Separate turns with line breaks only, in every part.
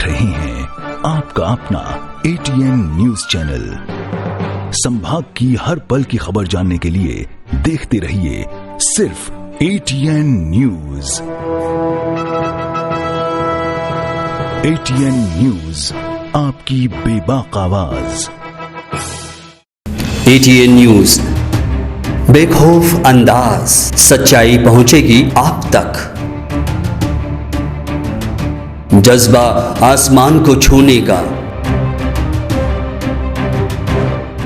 रहे हैं आपका अपना ATN न्यूज चैनल। संभाग की हर पल की खबर जानने के लिए देखते रहिए सिर्फ ATN न्यूज। ATN न्यूज, आपकी बेबाक आवाज।
ATN न्यूज, बेखौफ अंदाज, सच्चाई पहुंचेगी आप तक। जज्बा आसमान को छूने का,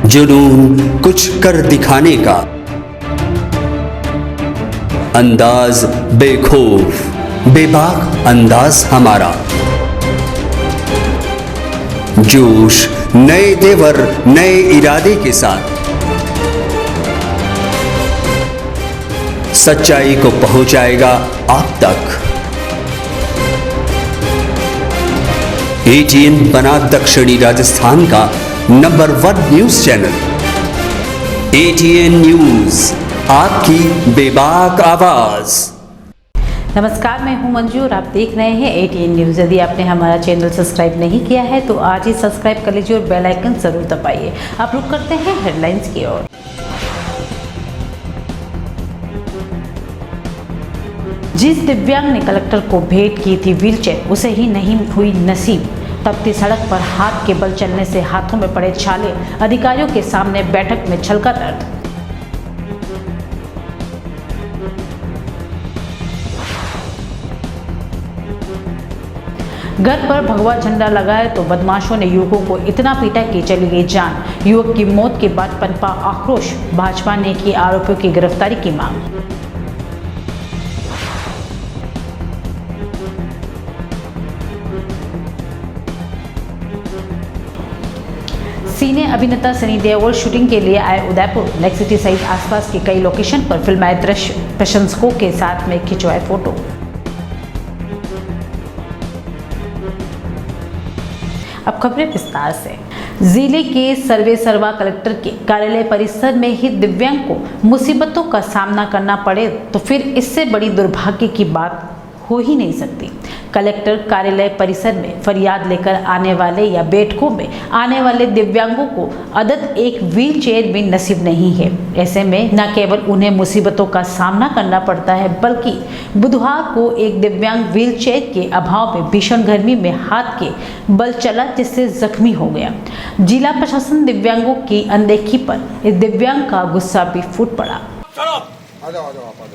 जुनून कुछ कर दिखाने का, अंदाज बेखौफ बेबाक अंदाज हमारा। जोश नए तेवर नए इरादे के साथ सच्चाई को पहुंचाएगा आप तक। ATN बना दक्षिणी राजस्थान का number 1 news channel. ATN news, आपकी बेबाक आवाज।
नमस्कार, मैं हूं मंजू और आप देख रहे हैं ATN न्यूज़। यदि आपने हमारा चैनल सब्सक्राइब नहीं किया है तो आज ही सब्सक्राइब कर लीजिए और बेल आइकन जरूर दबाइए। आप रुक करते हैं हेडलाइंस की ओर। जिस दिव्यांग ने कलेक्टर को भेंट की थी व्हीलचेयर, उसे ही नहीं हुई नसीब। तपती सड़क पर हाथ के बल चलने से हाथों में पड़े छाले, अधिकारियों के सामने बैठक में छलका दर्द। घर पर भगवा झंडा लगाया तो बदमाशों ने युवकों को इतना पीटा कि चली गई जान। युवक की मौत के बाद पनपा आक्रोश, भाजपा ने की आरोपियों की गिरफ्तारी की मांग। सिने अभिनेता सनी देओल शूटिंग के लिए आए उदयपुर। लेक सिटी सहित आसपास के कई लोकेशन पर फिल्माए दृश्य, प्रशंसकों के साथ में खिंचवाए फोटो। अब खबरें विस्तार से। जिले के सर्वेसरवा कलेक्टर के कार्यालय परिसर में ही दिव्यांग को मुसीबतों का सामना करना पड़े तो फिर इससे बड़ी दुर्भाग्य की बात हो ही नहीं सकती। कलेक्टर कार्यालय परिसर में फरियाद लेकर आने वाले या बैठकों में आने वाले दिव्यांगों को अदद एक व्हील चेयर भी नसीब नहीं है। ऐसे में न केवल उन्हें मुसीबतों का सामना करना पड़ता है, बल्कि बुधवार को एक दिव्यांग व्हील चेयर के अभाव में भीषण गर्मी में हाथ के बल चला, जिससे जख्मी हो गया। जिला प्रशासन दिव्यांगों की अनदेखी पर इस दिव्यांग का गुस्सा भी फूट पड़ा।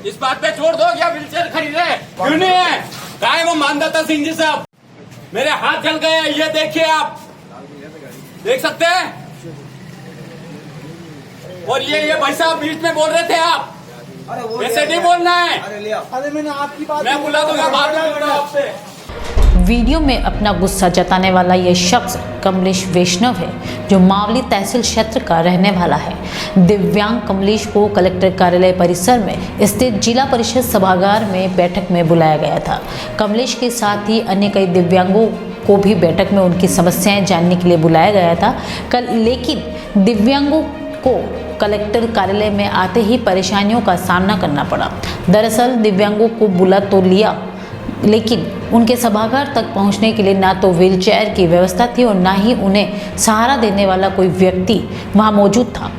इस बात पे छोड़ दो, क्या व्हीलचेयर खरीदे क्यों नहीं है? काय वो मानदाता सिंह जी साहब, मेरे हाथ जल गए, ये देखिए, आप देख सकते हैं। और ये भाई साहब बीच में बोल रहे थे, आप ऐसे नहीं बोलना है। अरे मैंने आपकी बात, मैं बुला दूंगा बाद में आपसे।
वीडियो में अपना गुस्सा जताने वाला यह शख्स कमलेश वैष्णव है, जो मावली तहसील क्षेत्र का रहने वाला है। दिव्यांग कमलेश को कलेक्टर कार्यालय परिसर में स्थित जिला परिषद सभागार में बैठक में बुलाया गया था। कमलेश के साथ ही अन्य कई दिव्यांगों को भी बैठक में उनकी समस्याएं जानने के लिए बुलाया गया था। लेकिन दिव्यांगों को कलेक्टर कार्यालय में आते ही परेशानियों का सामना करना पड़ा। दरअसल दिव्यांगों को बुला तो लिया, लेकिन उनके सभागार तक पहुंचने के लिए ना तो व्हीलचेयर की व्यवस्था थी और ना ही उन्हें सहारा देने वाला कोई व्यक्ति वहां मौजूद था।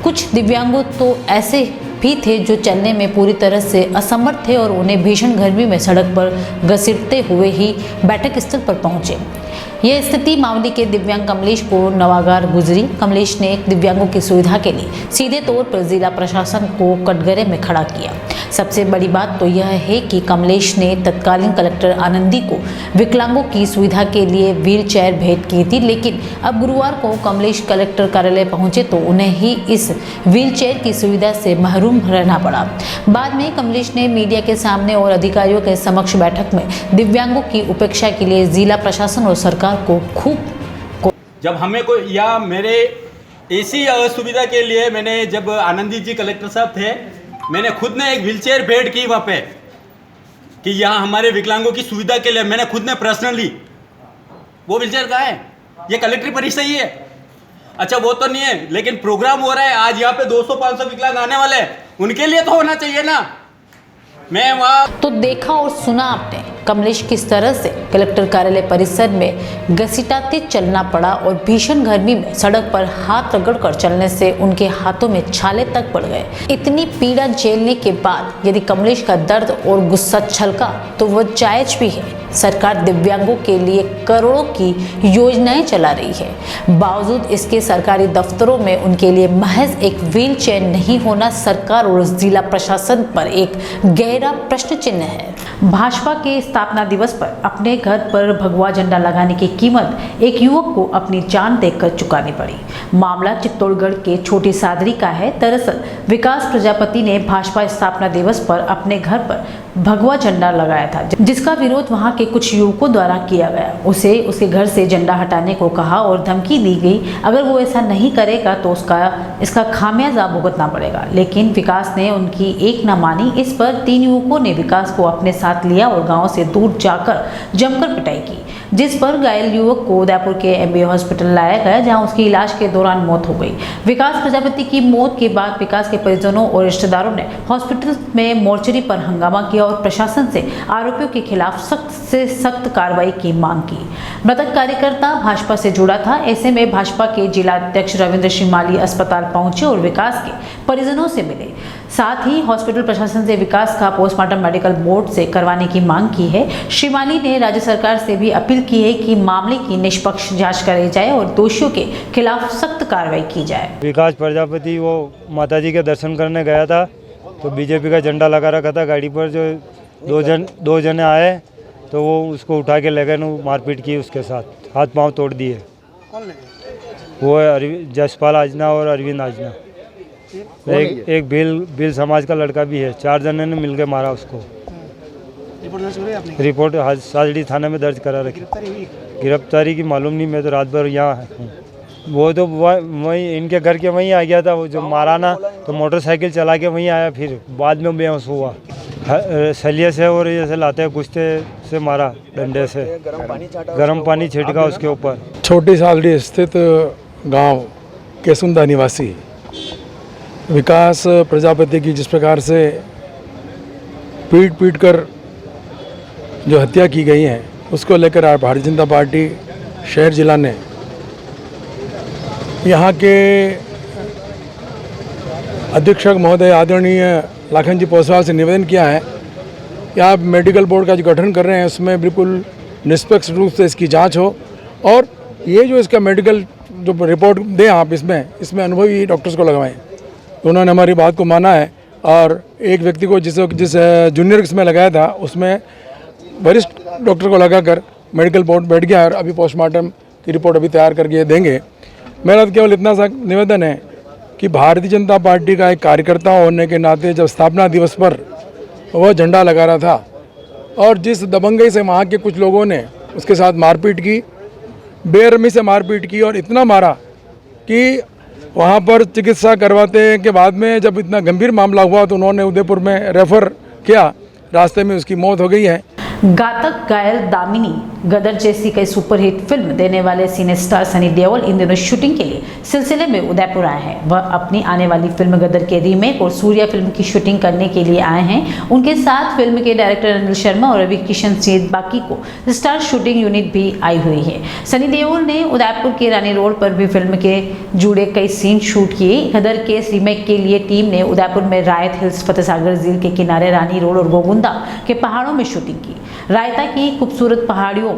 कुछ दिव्यांगों तो ऐसे भी थे जो चलने में पूरी तरह से असमर्थ थे और उन्हें भीषण गर्मी में सड़क पर घसीटते हुए ही बैठक स्थल पर पहुंचे। यह स्थिति मावली के दिव्यांग कमलेश को नवागार गुजरी। कमलेश ने दिव्यांगों की सुविधा के लिए सीधे तौर पर जिला प्रशासन को कटघरे में खड़ा किया। सबसे बड़ी बात तो यह है कि कमलेश ने तत्कालीन कलेक्टर आनंदी को विकलांगों की सुविधा के लिए व्हील चेयर भेंट की थी, लेकिन अब गुरुवार को कमलेश कलेक्टर कार्यालय पहुंचे तो उन्हें ही इस व्हील चेयर की सुविधा से महरूम रहना पड़ा। बाद में कमलेश ने मीडिया के सामने और अधिकारियों के समक्ष बैठक में दिव्यांगों की उपेक्षा के लिए जिला प्रशासन और सरकार को
जब हमें कोई या मेरे ऐसी असुविधा के लिए मैंने, जब आनंदी जी कलेक्टर साहब थे, मैंने खुद ने एक व्हीलचेयर भेंट की वहाँ पे कि यहाँ हमारे विकलांगों की सुविधा के लिए मैंने खुद ने पर्सनली। वो व्हीलचेयर कहाँ है? ये कलेक्ट्री परिसर ही है। अच्छा वो तो नहीं है, लेकिन प्रोग्राम हो रहा है आज यहाँ पे 200-500 विकलांग आने वाले हैं, उनके लिए तो होना चाहिए ना। मैं वहाँ
तो देखा और सुना आपने कमलेश किस तरह से कलेक्टर कार्यालय परिसर में घसीटाते चलना पड़ा और भीषण गर्मी में सड़क पर हाथ रगड़कर चलने से उनके हाथों में छाले तक पड़ गए। इतनी पीड़ा झेलने के बाद यदि कमलेश का दर्द और गुस्सा छलका तो वह जायज भी है। सरकार दिव्यांगों के लिए करोड़ों की योजनाएं चला रही है, बावजूद इसके सरकारी दफ्तरों में उनके लिए महज एक व्हील चेयर नहीं होना सरकार और जिला प्रशासन पर एक गहरा प्रश्न चिन्ह है। भाजपा के स्थापना दिवस पर अपने घर पर भगवा झंडा लगाने की कीमत एक युवक को अपनी जान देकर चुकानी पड़ी। मामला चित्तौड़गढ़ के छोटी सादरी का है। दरअसल विकास प्रजापति ने भाजपा स्थापना दिवस पर अपने घर पर भगवा झंडा लगाया था, जिसका विरोध वहां के कुछ युवकों द्वारा किया गया। उसे उसके घर से झंडा हटाने को कहा और धमकी दी गई, अगर वो ऐसा नहीं करेगा तो इसका खामियाजा भुगतना पड़ेगा। लेकिन विकास ने उनकी एक न मानी। इस पर 3 युवकों ने विकास को अपने साथ लिया और गांव से दूर जाकर जमकर पिटाई की, जिस पर घायल युवक को उदयपुर के MBA हॉस्पिटल लाया गया, जहां उसकी इलाज के दौरान मौत हो गई। विकास प्रजापति की मौत के बाद विकास के परिजनों और रिश्तेदारों ने हॉस्पिटल में मोर्चरी पर हंगामा किया और प्रशासन से आरोपियों के खिलाफ सख्त से सख्त कार्रवाई की मांग की। मृतक कार्यकर्ता भाजपा से जुड़ा था। ऐसे में भाजपा के जिला अध्यक्ष रविंद्र शिमाली अस्पताल पहुंचे और विकास के परिजनों से मिले। साथ ही हॉस्पिटल प्रशासन से विकास का पोस्टमार्टम मेडिकल बोर्ड से करवाने की मांग की है। शिमाली ने राज्य सरकार से भी अपील की है कि मामले की निष्पक्ष जांच कराई जाए और दोषियों के खिलाफ सख्त कार्रवाई की जाए।
विकास प्रजापति वो माताजी के दर्शन करने गया था तो बीजेपी का झंडा लगा रखा था गाड़ी पर। जो दो जने आए तो वो उसको उठा के ले गए, मारपीट की उसके साथ, हाथ पांव तोड़ दिए। वो जसपाल आजना और अरविंद आजना, एक भील समाज का लड़का भी है। 4 जने ने मिलकर मारा उसको। रिपोर्ट साजड़ी थाने में दर्ज करा रखी। गिरफ्तारी की मालूम नहीं, मैं तो रात भर यहाँ हूँ। वो तो वहीं इनके घर के वहीं आ गया था। वो जो मारा ना तो मोटरसाइकिल चला के वहीं आया, फिर बाद में बेहोश हुआ। सलिए से और जैसे लाते गुस्से से मारा, डंडे से गर्म पानी छिड़का उसके ऊपर।
छोटी सालड़ी स्थित गांव केसुंदा निवासी विकास प्रजापति की जिस प्रकार से पीट कर जो हत्या की गई है, उसको लेकर आज भारतीय जनता पार्टी शहर जिला ने यहाँ के अधीक्षक महोदय आदरणीय लाखन जी पोसवाल से निवेदन किया है कि आप मेडिकल बोर्ड का जो गठन कर रहे हैं उसमें बिल्कुल निष्पक्ष रूप से इसकी जांच हो और ये जो इसका मेडिकल जो रिपोर्ट दें आप इसमें अनुभवी डॉक्टर्स को लगवाएं। तो उन्होंने हमारी बात को माना है और एक व्यक्ति को जिस जूनियर इसमें लगाया था उसमें वरिष्ठ डॉक्टर को लगाकर मेडिकल बोर्ड बैठ गया और अभी पोस्टमार्टम की रिपोर्ट अभी तैयार करके देंगे। मेरा तो केवल इतना सा निवेदन है कि भारतीय जनता पार्टी का एक कार्यकर्ता होने के नाते जब स्थापना दिवस पर वह झंडा लगा रहा था और जिस दबंगई से वहाँ के कुछ लोगों ने उसके साथ मारपीट की, बेरहमी से मारपीट की और इतना मारा कि वहाँ पर चिकित्सा करवाते के बाद में जब इतना गंभीर मामला हुआ तो उन्होंने उदयपुर में रेफर किया, रास्ते में उसकी मौत हो गई है।
घातक घायल दामिनी गदर जैसी कई सुपरहिट फिल्म देने वाले सिने स्टार सनी देओल इन दिनों शूटिंग के लिए सिलसिले में उदयपुर आए हैं। वह अपनी आने वाली फिल्म गदर के रीमेक और सूर्या फिल्म की शूटिंग करने के लिए आए हैं। उनके साथ फिल्म के डायरेक्टर अनिल शर्मा और रवि किशन सहित बाकी को स्टार शूटिंग यूनिट भी आई हुई है। सनी देओल ने उदयपुर के रानी रोड पर भी फिल्म के जुड़े कई सीन शूट किए। गदर के रीमेक के लिए टीम ने उदयपुर में रायत हिल्स, फतेहसागर झील के किनारे, रानी रोड और गोगुंदा के पहाड़ों में शूटिंग की। रायता की खूबसूरत पहाड़ियों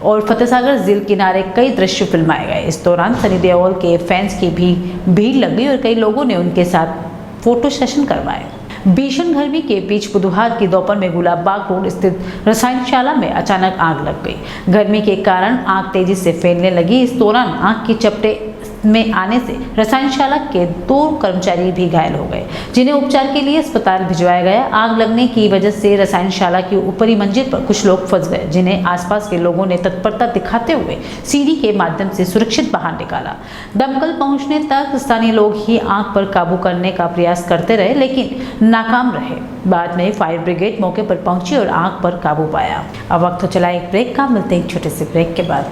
और फतेहसागर झील किनारे कई दृश्य फिल्माए गए। इस दौरान सनी देओल के फैंस की भी भीड़ लग गई और कई लोगों ने उनके साथ फोटो सेशन करवाए। भीषण गर्मी के बीच बुधवार की दोपहर में गुलाबबाग रोड स्थित रसायनशाला में अचानक आग लग गई। गर्मी के कारण आग तेजी से फैलने लगी। इस दौरान आग की चपेट में आने से रसायनशाला के 2 कर्मचारी भी घायल हो गए, जिन्हें उपचार के लिए अस्पताल भिजवाया गया। आग लगने की वजह से रसायनशाला की ऊपरी मंजिल पर कुछ लोग फंस गए, जिन्हें आसपास के लोगों ने तत्परता दिखाते हुए सीढ़ी के माध्यम से सुरक्षित बाहर निकाला। दमकल पहुंचने तक स्थानीय लोग ही आग पर काबू करने का प्रयास करते रहे, लेकिन नाकाम रहे। बाद में फायर ब्रिगेड मौके पर पहुंची और आग पर काबू पाया। अब वक्त हो चला एक ब्रेक का, मिलते हैं एक छोटे से ब्रेक के बाद।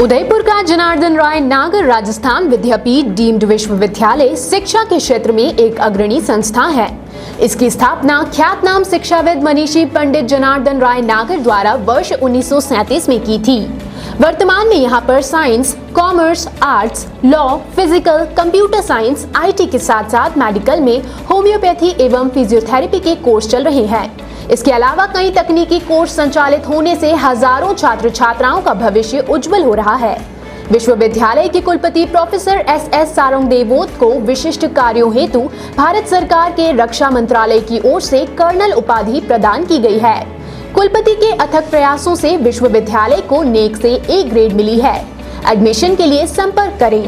उदयपुर का जनार्दन राय नागर राजस्थान विद्यापीठ डीम्ड विश्वविद्यालय शिक्षा के क्षेत्र में एक अग्रणी संस्था है। इसकी स्थापना ख्यातनाम शिक्षाविद मनीषी पंडित जनार्दन राय नागर द्वारा वर्ष 1937 में की थी। वर्तमान में यहाँ पर science, commerce, arts, law, physical, computer science, IT के साथ साथ मेडिकल में होम्योपैथी एवं फिजियोथेरेपी के कोर्स चल रहे हैं। इसके अलावा कई तकनीकी कोर्स संचालित होने से हजारों छात्र छात्राओं का भविष्य उज्जवल हो रहा है। विश्वविद्यालय के कुलपति प्रोफेसर एस सारंगदेवोत को विशिष्ट कार्यों हेतु भारत सरकार के रक्षा मंत्रालय की ओर से कर्नल उपाधि प्रदान की गई है। कुलपति के अथक प्रयासों से विश्वविद्यालय को नेक से ए ग्रेड मिली है। एडमिशन के लिए संपर्क करें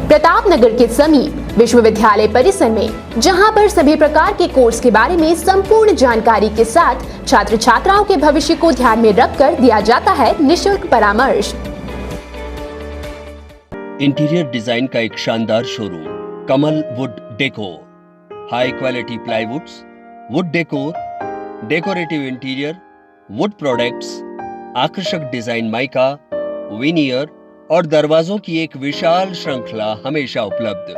प्रतापनगर के समीप विश्वविद्यालय परिसर में, जहां पर सभी प्रकार के कोर्स के बारे में संपूर्ण जानकारी के साथ छात्र छात्राओं के भविष्य को ध्यान में रखकर दिया जाता है निःशुल्क परामर्श।
इंटीरियर डिजाइन का एक शानदार showroom Kamal wood decor, high quality प्लाईवुड्स, would decor, decorative interior, would products, आकर्षक डिजाइन माइका, विनियर और दरवाजों की एक विशाल श्रृंखला हमेशा उपलब्ध।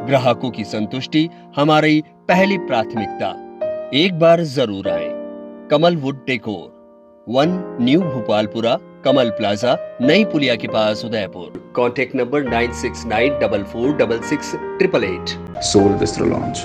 ग्राहकों की संतुष्टि हमारी पहली प्राथमिकता। एक बार जरूर आएं। Kamal wood decor, 1 new Bhopalpura, Kamal plaza, नई पुलिया के पास, Udaipur. Contact number 9694466888।
Soul Vistro Lounge.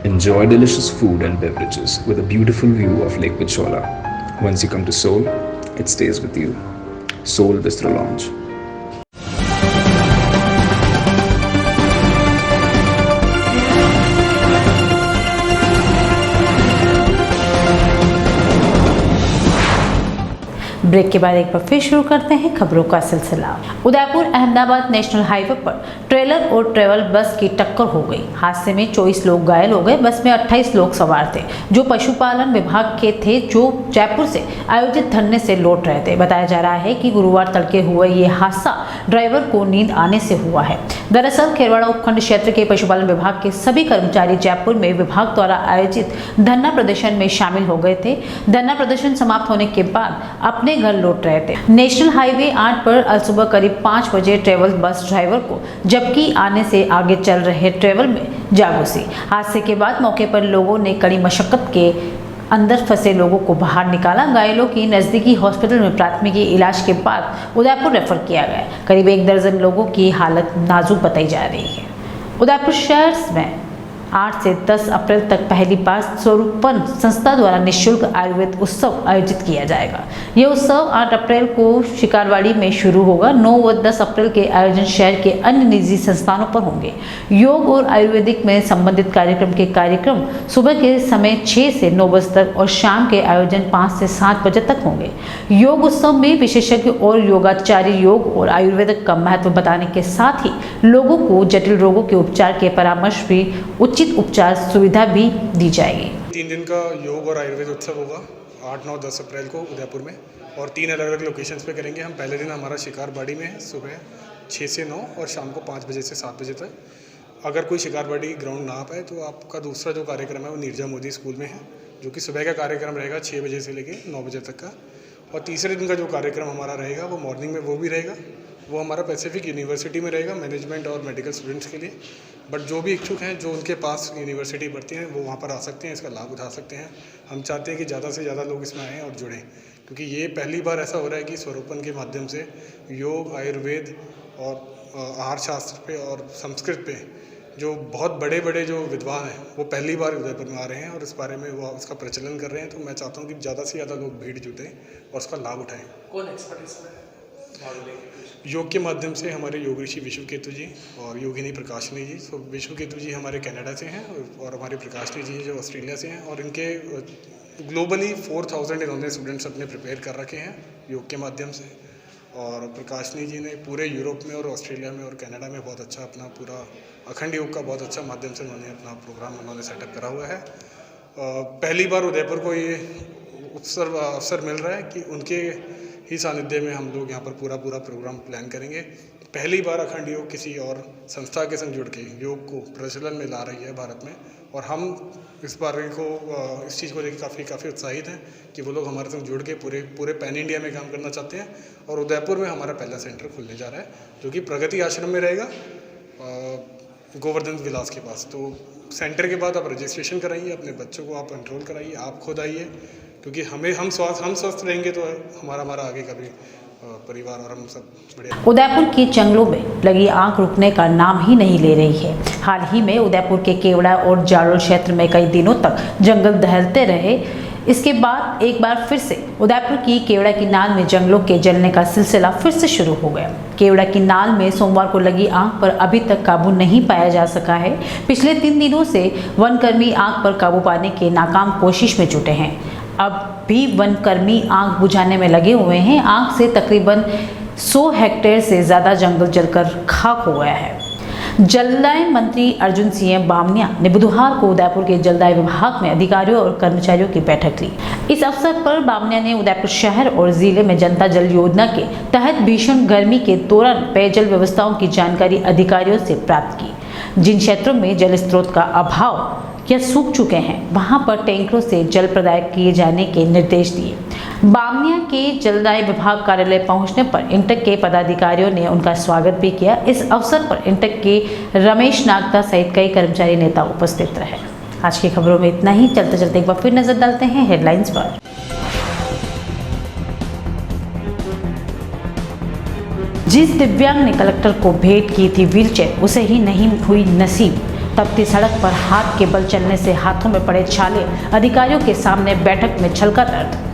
Enjoy delicious food and beverages with a beautiful view of Lake Pichola. Once you come to Seoul, it stays with you. Seoul Vistro Lounge.
Break के बाद एक बार फिर शुरू करते हैं खबरों का सिलसिला। उदयपुर अहमदाबाद नेशनल हाईवे पर ट्रेलर और ट्रेवल बस की टक्कर हो गई। हादसे में 24 लोग घायल हो गए। बस में 28 लोग सवार थे जो पशुपालन विभाग के थे, जो जयपुर से आयोजित धरने से लौट रहे थे। बताया जा रहा है कि गुरुवार तड़के हुआ ये हादसा ड्राइवर को नींद आने से हुआ है। दरअसल खेरवाड़ा उपखंड क्षेत्र के पशुपालन विभाग के सभी कर्मचारी जयपुर में विभाग द्वारा आयोजित धरना प्रदर्शन में शामिल हो गए थे। धरना प्रदर्शन समाप्त होने के बाद अपने घर लौट रहे थे। नेशनल हाईवे 8 पर अल सुबह करीब 5 बजे ट्रेवल बस ड्राइवर को जबकि आने से आगे चल रहे ट्रेवल में जा घुसी। हादसे के बाद मौके पर लोगों ने कड़ी मशक्कत के अंदर फंसे लोगों को बाहर निकाला। घायलों की नजदीकी हॉस्पिटल में प्राथमिक इलाज के बाद उदयपुर रेफर किया गया। करीब 1 दर्जन लोगों की हालत नाजुक बताई जा रही है। उदयपुर शहर में 8 से 10 अप्रैल तक पहली बार स्वरूपन संस्था द्वारा निःशुल्क आयुर्वेद उत्सव आयोजित किया जाएगा। यह उत्सव 8 अप्रैल को शिकारवाड़ी में शुरू होगा। 9 व 10 अप्रैल के आयोजन शहर के अन्य निजी संस्थानों पर होंगे। योग और आयुर्वेदिक में संबंधित कार्यक्रम सुबह के समय 6 से 9 बजे तक और शाम के आयोजन 5 से 7 बजे तक होंगे। योग उत्सव में विशेषज्ञ और योगाचार्य योग और आयुर्वेद का महत्व बताने के साथ ही लोगों को जटिल रोगों के उपचार के परामर्श भी उचित उपचार सुविधा भी दी जाएगी।
3 दिन का योग और आयुर्वेद उत्सव होगा 8, 9, 10 अप्रैल को उदयपुर में, और 3 अलग अलग लोकेशंस पे करेंगे हम। पहले दिन हमारा शिकारबाड़ी में है सुबह 6 से 9 और शाम को 5 बजे से 7 बजे तक। अगर कोई शिकारबाड़ी ग्राउंड ना आ पाए तो आपका दूसरा जो कार्यक्रम है वो नीरजा मोदी स्कूल में है, जो कि सुबह का कार्यक्रम रहेगा 6 बजे से लेकर 9 बजे तक का। और तीसरे दिन का जो कार्यक्रम हमारा रहेगा वो मॉर्निंग में वो भी रहेगा, वो हमारा पैसिफिक यूनिवर्सिटी में रहेगा मैनेजमेंट और मेडिकल स्टूडेंट्स के लिए। बट जो भी इच्छुक हैं, जो उनके पास यूनिवर्सिटी पढ़ती हैं, वो वहाँ पर आ सकते हैं, इसका लाभ उठा सकते हैं। हम चाहते हैं कि ज़्यादा से ज़्यादा लोग इसमें आएँ और जुड़ें, क्योंकि ये पहली बार ऐसा हो रहा है कि स्वरूपन के माध्यम से योग, आयुर्वेद और आहार शास्त्र पे और संस्कृत पे जो बहुत बड़े बड़े जो विद्वान हैं वो पहली बार उदयपुर में आ रहे हैं और इस बारे में वो उसका प्रचलन कर रहे हैं। तो मैं चाहता हूँ कि ज़्यादा से ज़्यादा लोग भीड़ जुटें और उसका लाभ उठाएं।
कौन एक्सपर्ट इसमें भाग लेंगे?
योग के माध्यम से हमारे योग ऋषि विश्वकेतु जी और योगिनी प्रकाशनी जी। तो विश्वकेतु जी हमारे कनाडा से हैं और हमारे प्रकाशनी जी जो ऑस्ट्रेलिया से हैं और इनके ग्लोबली 4000 इन्होंने स्टूडेंट्स अपने प्रिपेयर कर रखे हैं योग के माध्यम से। और प्रकाशनी जी ने पूरे यूरोप में और ऑस्ट्रेलिया में और कनाडा में बहुत अच्छा अपना पूरा अखंड योग का बहुत अच्छा माध्यम से उन्होंने अपना प्रोग्राम उन्होंने सेटअप करा हुआ है। पहली बार उदयपुर को ये अवसर मिल रहा है कि उनके ही सानिध्य में हम लोग यहाँ पर पूरा प्रोग्राम प्लान करेंगे। पहली बार अखंड योग किसी और संस्था के संग जुड़ के योग को प्रचलन में ला रही है भारत में और हम इस बारे को इस चीज़ को लेकर काफ़ी उत्साहित हैं कि वो लोग हमारे संग जुड़ के पूरे पैन इंडिया में काम करना चाहते हैं। और उदयपुर में हमारा पहला सेंटर खुलने जा रहा है जो कि प्रगति आश्रम में रहेगा, गोवर्धन विलास के पास। तो सेंटर के बाद आप रजिस्ट्रेशन कराइए, अपने बच्चों को आप एनरोल कराइए, आप खुद आइए, क्योंकि हम स्वस्थ रहेंगे तो हमारा आगे का भी परिवार और हम सब बढ़िया।
उदयपुर के जंगलों में लगी आग रुकने का नाम ही नहीं ले रही है। हाल ही में उदयपुर के केवड़ा और जालोर क्षेत्र में कई दिनों तक जंगल दहलते रहे। इसके बाद एक बार फिर से उदयपुर की केवड़ा की नाल में जंगलों के जलने का सिलसिला फिर से शुरू हो गया। केवड़ा की नाल में सोमवार को लगी आग पर अभी तक काबू नहीं पाया जा सका है। पिछले 3 दिनों से वनकर्मी आग पर काबू पाने के नाकाम कोशिश में जुटे हैं। अब भी वनकर्मी आग बुझाने में लगे हुए हैं। आग से तकरीबन 100 हेक्टेयर से ज़्यादा जंगल जलकर खाक हो गया है। जलदाय मंत्री अर्जुन सिंह बामनिया ने बुधवार को उदयपुर के जलदाय विभाग में अधिकारियों और कर्मचारियों की बैठक ली। इस अवसर पर बामनिया ने उदयपुर शहर और जिले में जनता जल योजना के तहत भीषण गर्मी के दौरान पेयजल व्यवस्थाओं की जानकारी अधिकारियों से प्राप्त की। जिन क्षेत्रों में जल स्रोत का अभाव या सूख चुके हैं वहां पर टैंकरों से जल प्रदाय किए जाने के निर्देश दिए। बामनिया के जलदाय विभाग कार्यालय पहुंचने पर इंटक के पदाधिकारियों ने उनका स्वागत भी किया। इस अवसर पर इंटक के रमेश नागदा सहित कई कर्मचारी नेता उपस्थित रहे। आज की खबरों में इतना ही। चलते चलते एक बार फिर नजर डालते हैं हेडलाइंस पर। जिस दिव्यांग ने कलेक्टर को भेंट की थी व्हीलचेयर, उसे ही नहीं हुई नसीब। तपती सड़क पर हाथ के बल चलने से हाथों में पड़े छाले, अधिकारियों के सामने बैठक में छलका दर्द।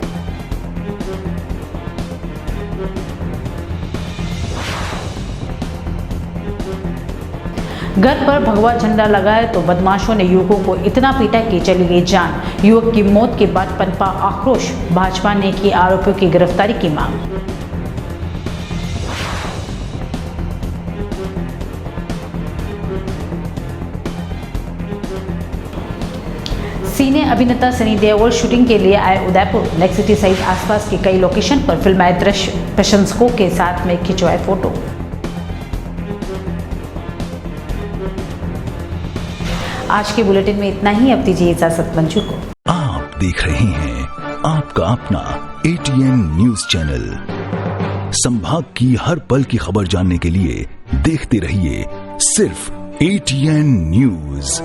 घर पर भगवा झंडा लगाया तो बदमाशों ने युवकों को इतना पीटा कि चली गई जान। युवक की मौत के बाद पनपा आक्रोश, भाजपा ने की आरोपियों की गिरफ्तारी की मांग। सिने अभिनेता सनी देओल शूटिंग के लिए आए उदयपुर। लेक सिटी सहित आसपास के कई लोकेशन पर फिल्माए दृश्य, प्रशंसकों के साथ में खिंचवाए फोटो। आज के बुलेटिन में इतना ही। अब दीजिए इजाजत मंजू को।
आप देख रहे हैं आपका अपना ATN न्यूज चैनल। संभाग की हर पल की खबर जानने के लिए देखते रहिए सिर्फ ATN न्यूज।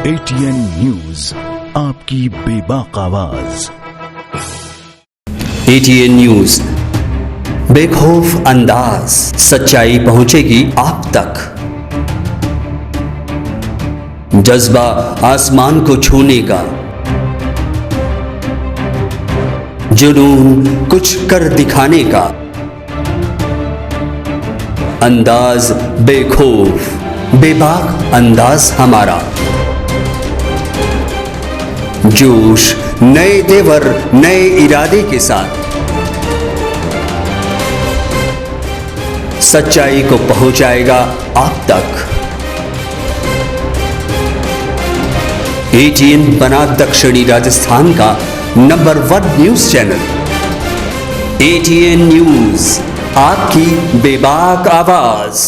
ATN न्यूज, आपकी बेबाक आवाज।
ATN न्यूज, बेखौफ अंदाज, सच्चाई पहुंचेगी आप तक। जज्बा आसमान को छूने का, जुनून कुछ कर दिखाने का, अंदाज बेखौफ बेबाक अंदाज हमारा। जोश नए तेवर नए इरादे के साथ, सच्चाई को पहुंचाएगा आप तक। ATN बना दक्षिणी राजस्थान का number 1 news channel. ATN news, आपकी बेबाक आवाज।